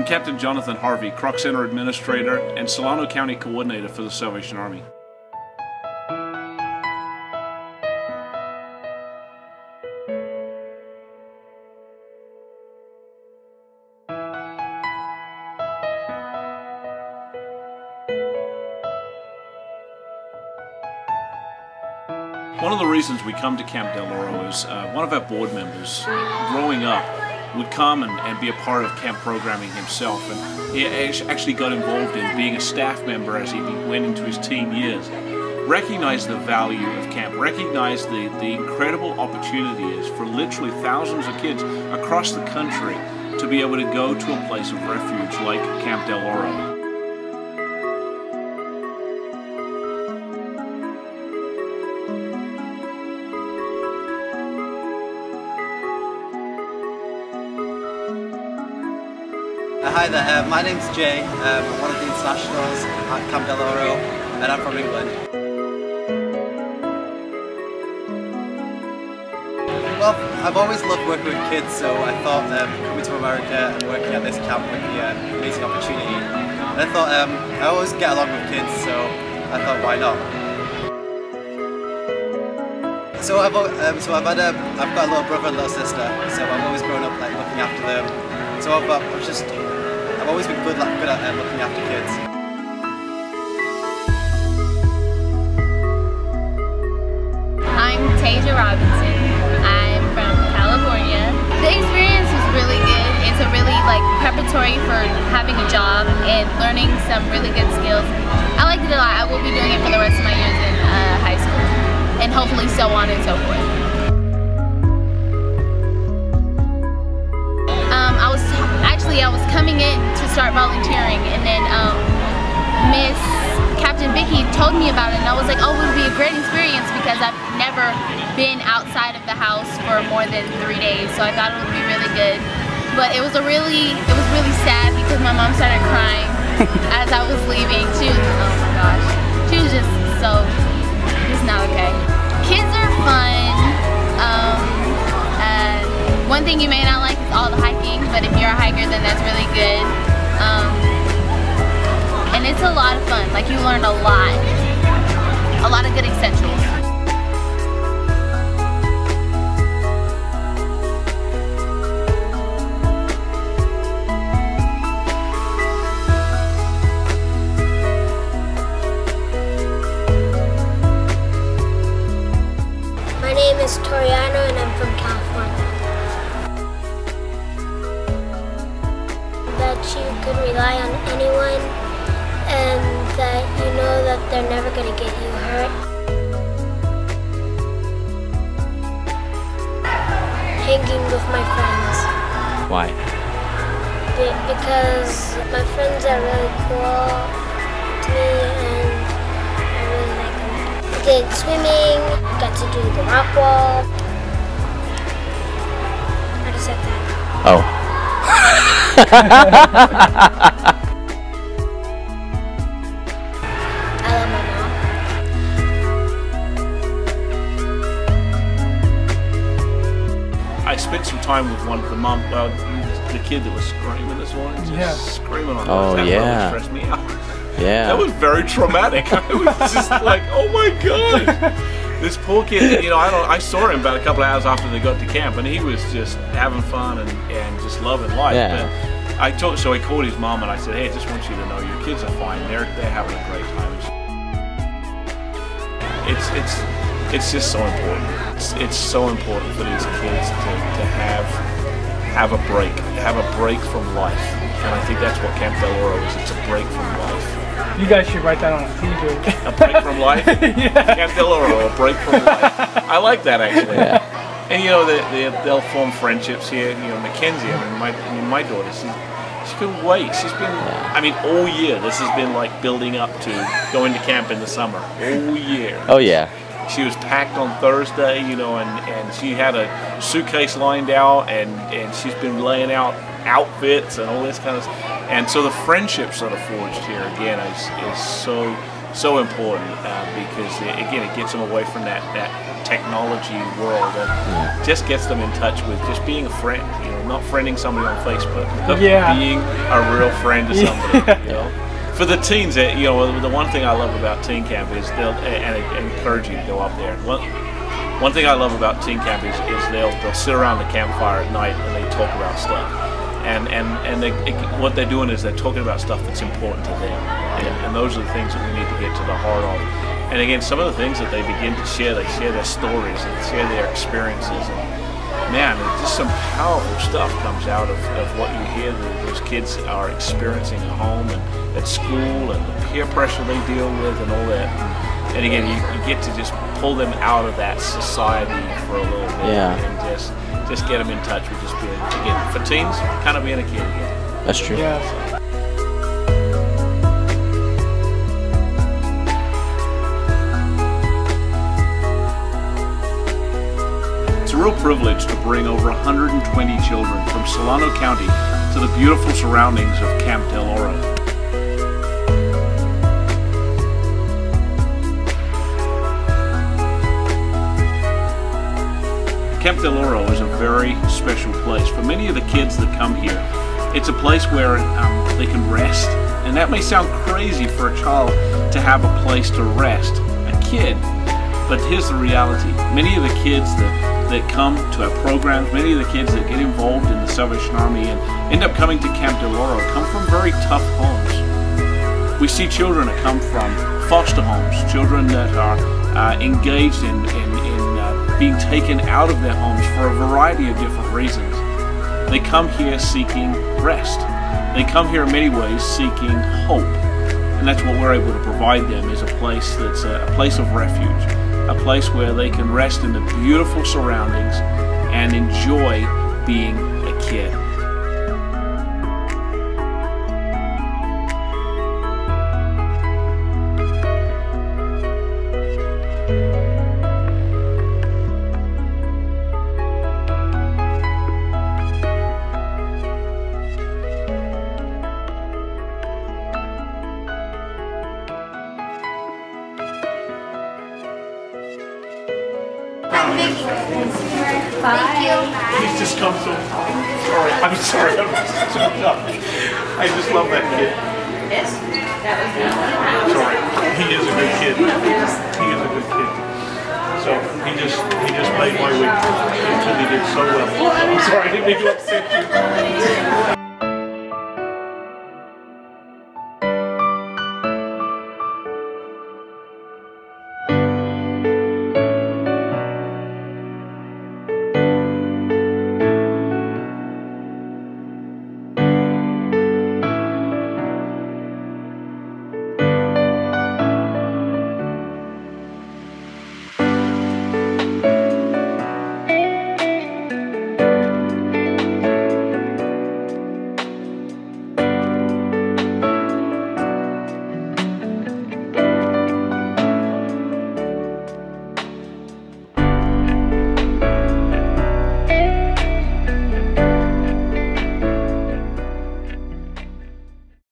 I'm Captain Jonathan Harvey, Kroc Center Administrator and Solano County Coordinator for the Salvation Army. One of the reasons we come to Camp del Oro is one of our board members, growing up, would come and be a part of camp programming himself, and he actually got involved in being a staff member as he went into his teen years. Recognized the value of camp, recognized the incredible opportunity it is for literally thousands of kids across the country to be able to go to a place of refuge like Camp del Oro. Hi there, my name's Jay. I'm one of the internationals at Camp del Oro, and I'm from England. Well, I've always loved working with kids, so I thought coming to America and working at this camp would be an amazing opportunity. And I thought I always get along with kids, so I thought, why not? So I've got a little brother and little sister, so I've always grown up like looking after them. So I've always been good at looking after kids. I'm Tasia Robinson. I'm from California. The experience was really good. It's a really preparatory for having a job and learning some really good skills. I liked it a lot. I will be doing it for the rest of my years in high school, and hopefully so on and so forth. I was coming in to start volunteering, and then Miss Captain Vicky told me about it, and I was like, oh, it would be a great experience because I've never been outside of the house for more than 3 days, so I thought it would be really good. But it was really sad because my mom started crying as I was leaving. She was, oh my gosh, she was just not okay. Kids are fun. One thing you may not like is all the hiking, but if you're a hiker, then that's really good. And it's a lot of fun. Like, you learn a lot of good essentials. My name is Toriano, and I'm from California. That you could rely on anyone, and that you know that they're never going to get you hurt. Hanging with my friends. Why? Because my friends are really cool to me, and I really like them. I did swimming, got to do the rock wall. I just said that. Oh. I love my mom. I spent some time with one of the the kid that was screaming this morning, just screaming on Oh, that yeah. really stressed me out. Yeah. That was very traumatic. I was just like, oh my god. This poor kid, I saw him about a couple of hours after they got to camp, and he was just having fun and just loving life. Yeah. But so I called his mom and I said, hey, I just want you to know your kids are fine. They're having a great time. It's just so important. It's so important for these kids to have a break from life. And I think that's what Camp del Oro is. It's a break from life. You guys should write that on a t-shirt. A break from life? Yeah. Camp del Oro, a break from life. I like that, actually. Yeah. And they'll form friendships here. Mackenzie, my daughter, she's been wait. She's been, all year. This has been like building up to going to camp in the summer. All year. Oh yeah. She was packed on Thursday, and she had a suitcase lined out, and she's been laying out outfits and all this kind of stuff. And so the friendships that are forged here again is so important because again it gets them away from that technology world. And just gets them in touch with just being a friend, you know, not friending somebody on Facebook, but Yeah. being a real friend to somebody. You know? For the teens, you know, the one thing I love about teen camp is and I encourage you to go up there. One thing I love about teen camp is they'll sit around the campfire at night and they talk about stuff. And what they're doing is they're talking about stuff that's important to them. And those are the things that we need to get to the heart of. And again, some of the things that they begin to share, they share their stories, they share their experiences. And man, just some powerful stuff comes out of what you hear that those kids are experiencing at home and at school, and the peer pressure they deal with and all that. And again, you get to just pull them out of that society for a little bit, and just get them in touch with just being, again, for teens, kind of being a kid again. That's true. Yeah. It's a real privilege to bring over 120 children from Solano County to the beautiful surroundings of Camp del Oro. Camp del Oro is a very special place. For many of the kids that come here, it's a place where they can rest. And that may sound crazy for a child to have a place to rest, a kid. But here's the reality. Many of the kids that come to our programs, many of the kids that get involved in the Salvation Army and end up coming to Camp del Oro come from very tough homes. We see children that come from foster homes, children that are engaged in being taken out of their homes for a variety of different reasons. They come here seeking rest. They come here in many ways seeking hope. And that's what we're able to provide them, is a place that's a place of refuge, a place where they can rest in the beautiful surroundings and enjoy being a kid. He's just come so far. I'm sorry, I'm so dumb. I just love that kid. Sorry, he is a good kid. He is a good kid. So he just made my week until he did so well. I'm sorry, I didn't mean to upset you.